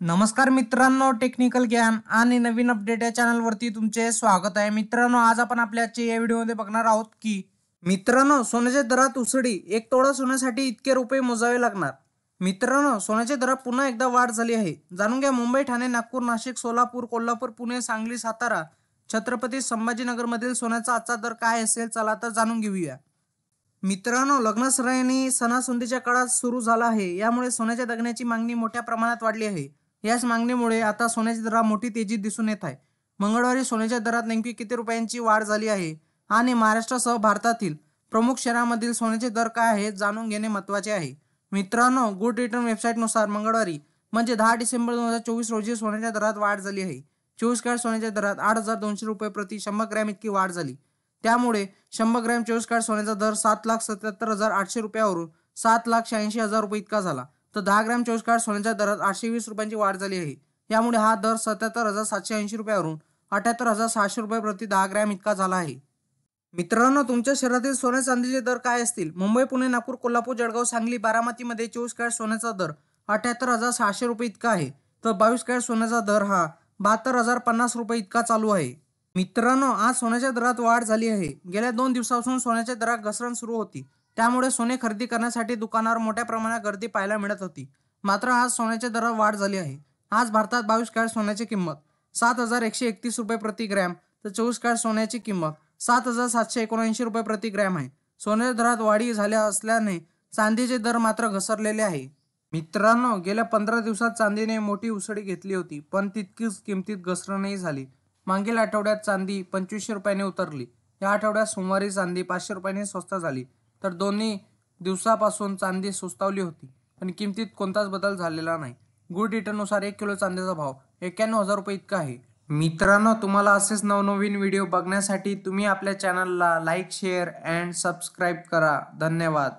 नमस्कार मित्रांनो, टेक्निकल ज्ञान आणि नवीन अपडेट या चॅनलवरती तुमचे स्वागत आहे. मित्रांनो, आज आपण आपल्या आजच्या या व्हिडिओमध्ये बघणार आहोत की मित्रांनो, सोन्याच्या दरात उसळी. एक तोळा सोन्यासाठी इतके रुपये मोजावे लागणार. मित्रांनो, सोन्याच्या दरात पुन्हा एकदा वाढ झाली आहे. जाणून घ्या मुंबई, ठाणे, नागपूर, नाशिक, सोलापूर, कोल्हापूर, पुणे, सांगली, सातारा, छत्रपती संभाजीनगरमधील सोन्याचा आजचा दर काय असेल, चला तर जाणून घेऊया. मित्रांनो, लग्नसराई सणासुदीच्या काळात सुरू झाला आहे. यामुळे सोन्याच्या दागिन्याची मागणी मोठ्या प्रमाणात वाढली आहे. याच मागणीमुळे आता सोन्याच्या दरात मोठी तेजी दिसून येत आहे. मंगळवारी सोन्याच्या दरात नेमकी किती रुपयांची वाढ झाली आहे आणि महाराष्ट्रासह भारतातील प्रमुख शहरांमधील सोन्याचे दर काय आहेत जाणून घेणे महत्त्वाचे आहे. मित्रांनो, गुड रिटर्न वेबसाईटनुसार मंगळवारी म्हणजे 10 डिसेंबर 2024 रोजी सोन्याच्या दरात वाढ झाली आहे. 24 कॅरेट सोन्याच्या दरात 8,200 रुपये प्रति 100 ग्रॅम इतकी वाढ झाली. त्यामुळे 100 ग्रॅम 24 कॅरेट सोन्याचा दर 7,77,800 रुपयावरून 7,86,000 रुपये इतका झाला. तर 10 ग्रॅम 24 कॅरेट सोन्याच्या दरात 820 रुपयांची वाढ झाली आहे. यामुळे हा दर 77,780 रुपयावरून 78,600 रुपये प्रति 10 ग्रॅम इतका झाला आहे. मित्रांनो, तुमच्या शहरातील सोन्या चांदीचे दर काय असतील? मुंबई, पुणे, नागपूर, कोल्हापूर, जळगाव, सांगली, बारामतीमध्ये 24 कॅरेट सोन्याचा दर 78,600 रुपये इतका आहे. तर 22 कॅरेट सोन्याचा दर हा 72,050 रुपये इतका चालू आहे. मित्रांनो, आज सोन्याच्या दरात वाढ झाली आहे. गेल्या 2 दिवसापासून सोन्याच्या दरात घसरण सुरू होती. त्यामुळे सोने खरेदी करण्यासाठी दुकानावर मोठ्या प्रमाणात गर्दी पाहायला मिळत होती. मात्र आज सोन्याच्या दरात वाढ झाली आहे. आज भारतात 22 कॅरेट सोन्याची किंमत 7,131 रुपये प्रति ग्रॅम, तर 24 कॅरेट सोन्याची किंमत 7,779 रुपये प्रति ग्रॅम आहे. सोन्याच्या दरात वाढी झाल्या असल्याने चांदीचे दर मात्र घसरलेले आहे. मित्रांनो, गेल्या 15 दिवसात चांदीने मोठी उसळी घेतली होती, पण तितकीच किमतीत घसरणही झाली. मागील आठवड्यात चांदी 2500 रुपयांनी उतरली. या आठवड्यात सोमवारी चांदी 500 रुपयांनी स्वस्त झाली. तर दोन्ही दिवसापासून चांदी सुस्तावली होती, पण किमतीत कोणताच बदल झालेला नाही. गुड रिटर्ननुसार 1 किलो चांदीचा भाव 91,000 रुपये इतका आहे. मित्रांनो, तुम्हाला असेच नवनवीन व्हिडिओ बघण्यासाठी तुम्ही आपल्या चॅनलला लाईक, शेअर अँड सबस्क्राईब करा. धन्यवाद.